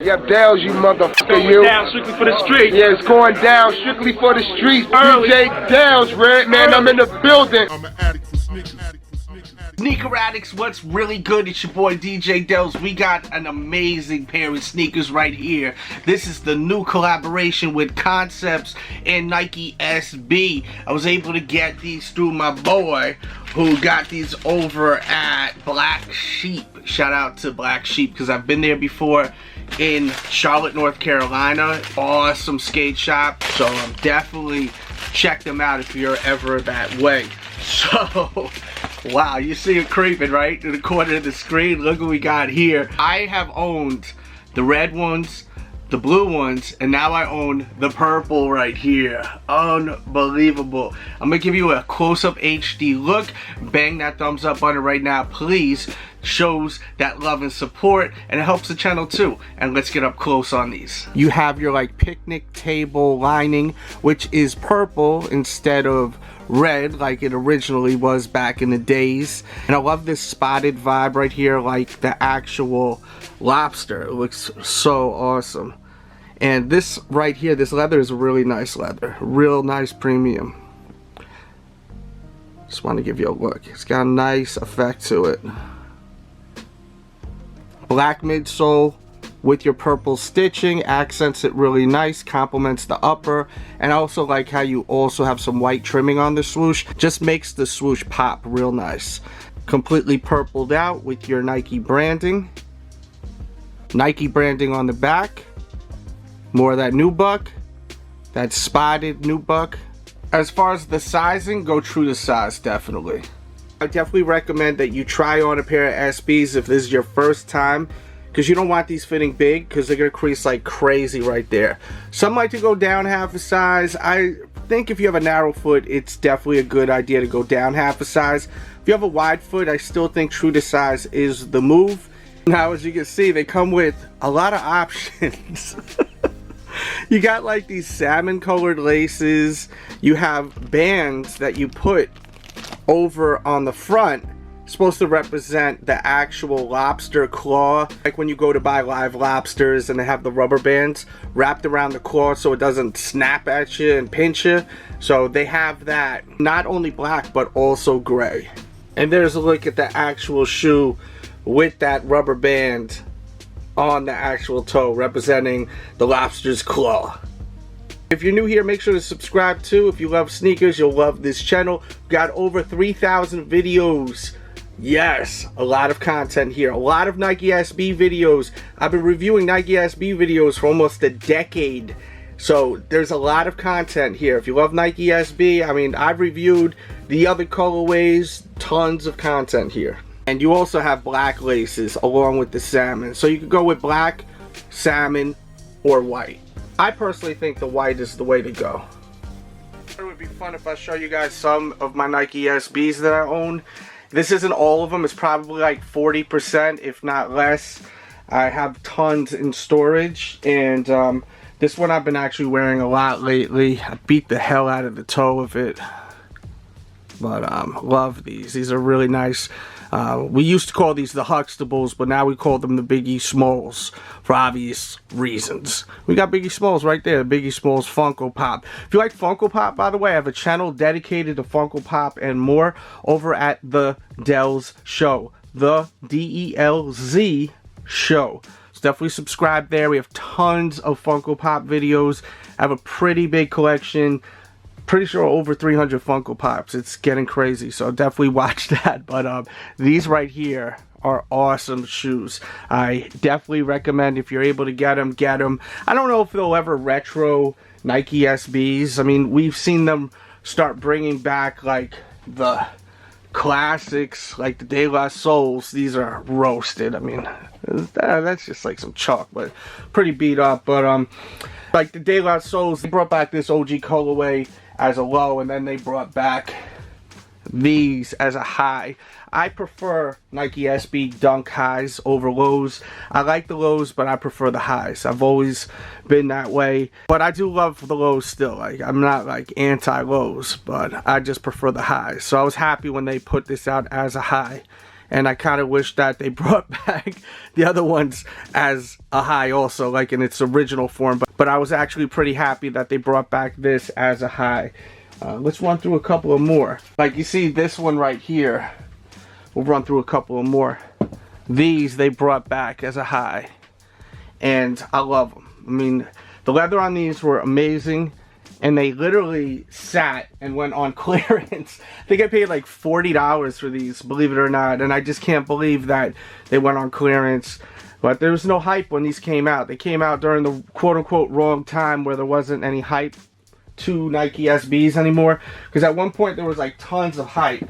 Yep, Delz, you motherfucker, Going you. down strictly for the street. Yeah, it's going down strictly for the streets. Early. DJ Delz, Red man, I'm in the building. I'm an addict for sneakers. Sneaker addicts, what's really good? It's your boy DJ Delz. We got an amazing pair of sneakers right here. This is the new collaboration with Concepts and Nike SB. I was able to get these through my boy who got these over at Black Sheep. Shout out to Black Sheep because I've been there before in Charlotte, North Carolina. Awesome skate shop. So definitely check them out if you're ever that way. So, wow, you see it creeping right to the corner of the screen. Look what we got here. I have owned the red ones, the blue ones, and now I own the purple right here. Unbelievable. I'm gonna give you a close-up HD look. Bang that thumbs up button right now, please. Shows that love and support, and it helps the channel too. And let's get up close on these. You have your like picnic table lining, which is purple instead of red like it originally was back in the days. And I love this spotted vibe right here, like the actual Lobster. It looks so awesome. And this right here, this leather is a really nice leather, real nice premium. Just want to give you a look. It's got a nice effect to it. Black midsole with your purple stitching accents it really nice, complements the upper, and I also like how you also have some white trimming on the swoosh. Just makes the swoosh pop real nice. Completely purpled out with your Nike branding. Nike branding on the back. More of that nubuck, that spotted nubuck. As far as the sizing, go true to size, definitely. I definitely recommend that you try on a pair of SBs if this is your first time, because you don't want these fitting big because they're going to crease like crazy right there. Some like to go down half a size. I think if you have a narrow foot, it's definitely a good idea to go down half a size. If you have a wide foot, I still think true to size is the move. Now, as you can see, they come with a lot of options. You got like these salmon colored laces. You have bands that you put over on the front, supposed to represent the actual lobster claw, like when you go to buy live lobsters and they have the rubber bands wrapped around the claw so it doesn't snap at you and pinch you. So they have that, not only black but also gray. And there's a look at the actual shoe with that rubber band on the actual toe representing the lobster's claw. If you're new here, make sure to subscribe too. If you love sneakers, you'll love this channel. We've got over 3,000 videos. Yes, a lot of content here. A lot of Nike SB videos. I've been reviewing Nike SB videos for almost a decade. So there's a lot of content here. If you love Nike SB, I mean, I've reviewed the other colorways. Tons of content here. And you also have black laces along with the salmon. So you could go with black, salmon, or white. I personally think the white is the way to go. It would be fun if I show you guys some of my Nike SBs that I own. This isn't all of them. It's probably like 40%, if not less. I have tons in storage. And this one I've been actually wearing a lot lately. I beat the hell out of the toe of it. But love these. These are really nice. We used to call these the Huxtables, but now we call them the Biggie Smalls for obvious reasons. We got Biggie Smalls right there, Biggie Smalls Funko Pop. If you like Funko Pop, by the way, I have a channel dedicated to Funko Pop and more over at the Delz Show. The D-E-L-Z Show. So definitely subscribe there. We have tons of Funko Pop videos. I have a pretty big collection. Pretty sure over 300 Funko Pops. It's getting crazy, so definitely watch that. But these right here are awesome shoes. I definitely recommend if you're able to get them, get them. I don't know if they'll ever retro Nike SBs. I mean, we've seen them start bringing back like the classics, like the De La Souls. These are roasted. I mean, that's just like some chalk, but pretty beat up. But like the De La Souls, they brought back this OG colorway as a low, and then they brought back these as a high. I prefer Nike SB Dunk highs over lows. I like the lows, but I prefer the highs. I've always been that way, but I do love the lows still. Like, I'm not like anti-lows, but I just prefer the highs. So I was happy when they put this out as a high. And I kind of wish that they brought back the other ones as a high also, like in its original form. But I was actually pretty happy that they brought back this as a high. Let's run through a couple of more. Like you see this one right here. We'll run through a couple of more. These they brought back as a high. And I love them. I mean, the leather on these were amazing. And they literally sat and went on clearance. I think I paid like $40 for these, believe it or not. And I just can't believe that they went on clearance. But there was no hype when these came out. They came out during the quote-unquote wrong time where there wasn't any hype to Nike SBs anymore. Because at one point there was like tons of hype.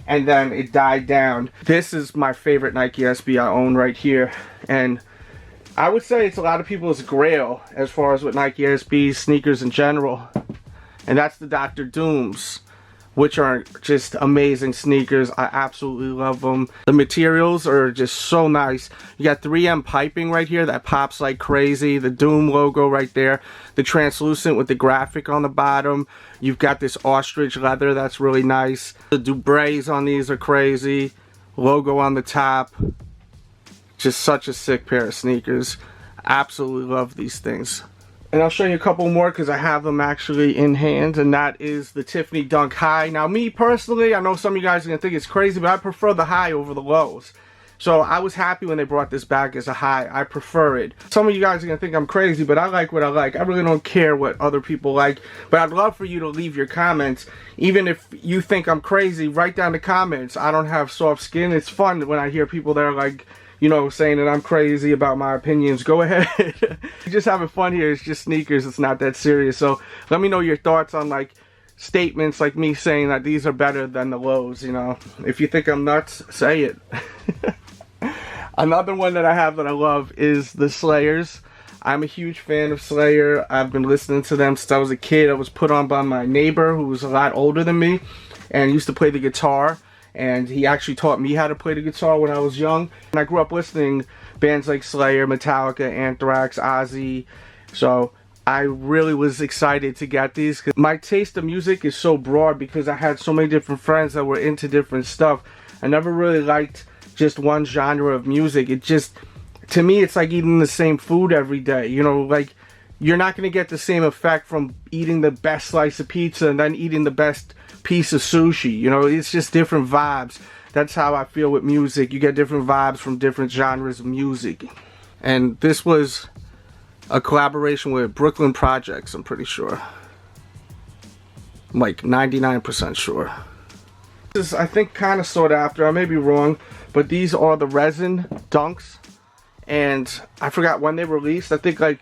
And then it died down. This is my favorite Nike SB I own right here. And I would say it's a lot of people's grail as far as with Nike SBs, sneakers in general. And that's the Dr. Dooms, which are just amazing sneakers. I absolutely love them. The materials are just so nice. You got 3M piping right here that pops like crazy. The Doom logo right there. The translucent with the graphic on the bottom. You've got this ostrich leather that's really nice. The Dubrays on these are crazy. Logo on the top. Just such a sick pair of sneakers. Absolutely love these things. And I'll show you a couple more because I have them actually in hand. And that is the Tiffany Dunk High. Now me personally, I know some of you guys are going to think it's crazy, but I prefer the high over the lows. So I was happy when they brought this back as a high. I prefer it. Some of you guys are going to think I'm crazy, but I like what I like. I really don't care what other people like. But I'd love for you to leave your comments. Even if you think I'm crazy, write down the comments. I don't have soft skin. It's fun when I hear people that are like, you know, saying that I'm crazy about my opinions. Go ahead. Just having fun here. It's just sneakers. It's not that serious. So let me know your thoughts on like statements like me saying that these are better than the lows, you know. If you think I'm nuts, say it. Another one that I have that I love is the Slayers. I'm a huge fan of Slayer. I've been listening to them since I was a kid. I was put on by my neighbor who was a lot older than me and used to play the guitar. And he actually taught me how to play the guitar when I was young. And I grew up listening bands like Slayer, Metallica, Anthrax, Ozzy. So I really was excited to get these. My taste of music is so broad because I had so many different friends that were into different stuff. I never really liked just one genre of music. It just, to me, it's like eating the same food every day. You know, like you're not going to get the same effect from eating the best slice of pizza and then eating the best piece of sushi. You know, it's just different vibes. That's how I feel with music. You get different vibes from different genres of music. And this was a collaboration with Brooklyn Projects, I'm pretty sure. I'm like 99% sure. This is, I think, kind of sought after. I may be wrong, but these are the resin dunks. And I forgot when they released. I think like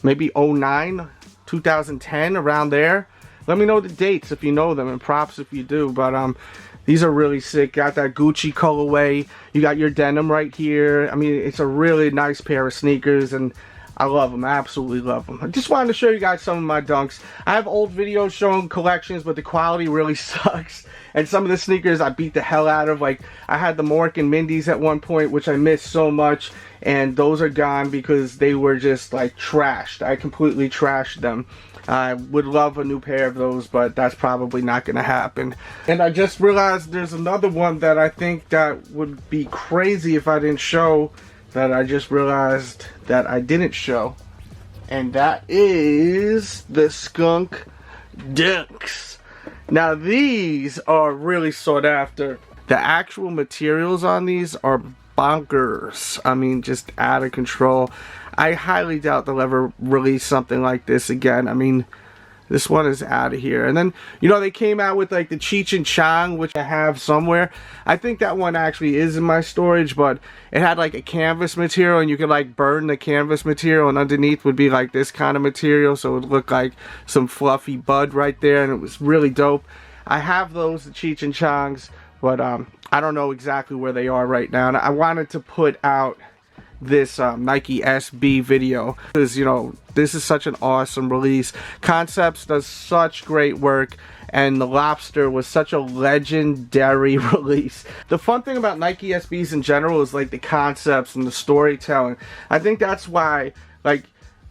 maybe 09, 2010, around there. Let me know the dates if you know them, and props if you do. But these are really sick. Got that Gucci colorway. You got your denim right here. I mean, it's a really nice pair of sneakers, and I love them. I absolutely love them. I just wanted to show you guys some of my dunks. I have old videos showing collections, but the quality really sucks. And some of the sneakers I beat the hell out of. Like, I had the Mork and Mindy's at one point, which I missed so much. And those are gone because they were just, like, trashed. I completely trashed them. I would love a new pair of those, but that's probably not going to happen. And I just realized there's another one that I think that would be crazy if I didn't show, that I just realized that I didn't show. And that is the Skunk Dunks. Now these are really sought after. The actual materials on these are bonkers. I mean, just out of control. I highly doubt they'll ever release something like this again. I mean, this one is out of here. And then, you know, they came out with like the Cheech and Chong, which I have somewhere. I think that one actually is in my storage, but it had like a canvas material, and you could like burn the canvas material, and underneath would be like this kind of material, so it would look like some fluffy bud right there, and it was really dope. I have those, the Cheech and Chongs, but I don't know exactly where they are right now. And I wanted to put out this Nike SB video because, you know, this is such an awesome release. Concepts does such great work, and the Lobster was such a legendary release. The fun thing about Nike SBs in general is like the concepts and the storytelling. I think that's why like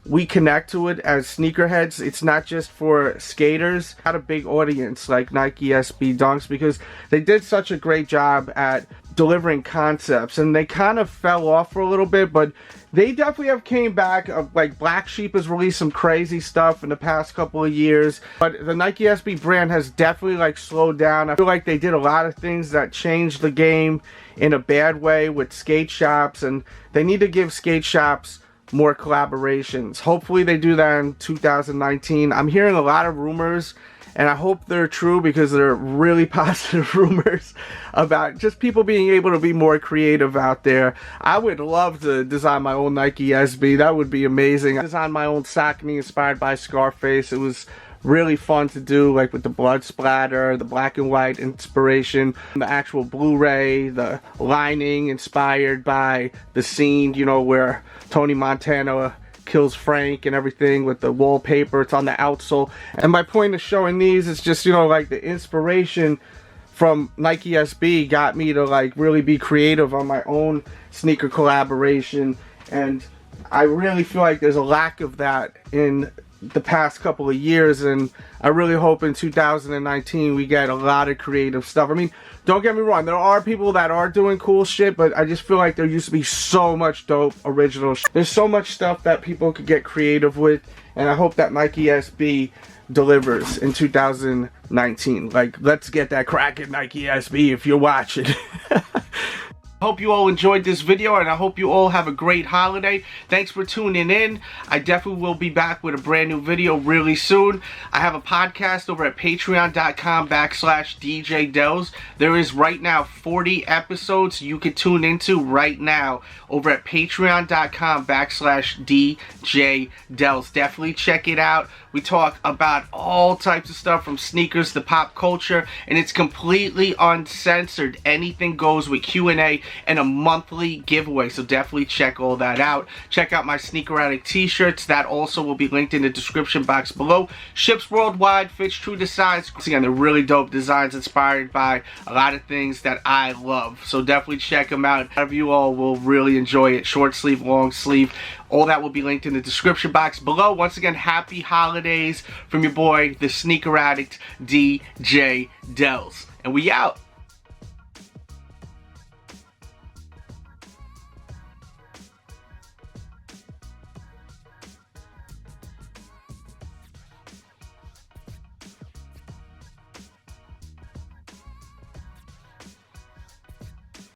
we connect to it as sneakerheads. It's not just for skaters. Had a big audience like Nike SB Dunks because they did such a great job at delivering concepts, and they kind of fell off for a little bit, but they definitely have came back. Like Black Sheep has released some crazy stuff in the past couple of years, but the Nike SB brand has definitely like slowed down. I feel like they did a lot of things that changed the game in a bad way with skate shops, and they need to give skate shops more collaborations. Hopefully they do that in 2019. I'm hearing a lot of rumors, and I hope they're true because they're really positive rumors about just people being able to be more creative out there. I would love to design my own Nike SB. That would be amazing. I designed my own Saucony inspired by Scarface. It was really fun to do, like with the blood splatter, the black and white inspiration, the actual Blu-ray, the lining inspired by the scene, you know, where Tony Montana kills Frank and everything with the wallpaper. It's on the outsole. And my point of showing these is just, you know, like the inspiration from Nike SB got me to like really be creative on my own sneaker collaboration. And I really feel like there's a lack of that in the past couple of years, and I really hope in 2019 we get a lot of creative stuff. I mean, don't get me wrong, there are people that are doing cool shit, but I just feel like there used to be so much dope original shit. There's so much stuff that people could get creative with, and I hope that Nike SB delivers in 2019. Like, let's get that crackin' Nike SB if you're watching. I hope you all enjoyed this video, and I hope you all have a great holiday. Thanks for tuning in. I definitely will be back with a brand new video really soon. I have a podcast over at patreon.com/DJ Delz. There is right now 40 episodes you can tune into right now over at patreon.com/DJ Delz. Definitely check it out. We talk about all types of stuff from sneakers to pop culture, and it's completely uncensored. Anything goes with Q&A and a monthly giveaway, so definitely check all that out. Check out my Sneaker Addict t-shirts. That also will be linked in the description box below. Ships worldwide, fits true to size. Again, they're really dope designs inspired by a lot of things that I love, so definitely check them out. A lot of you all will really enjoy it. Short sleeve, long sleeve. All that will be linked in the description box below. Once again, happy holidays from your boy, the Sneaker Addict, DJ Delz. And we out.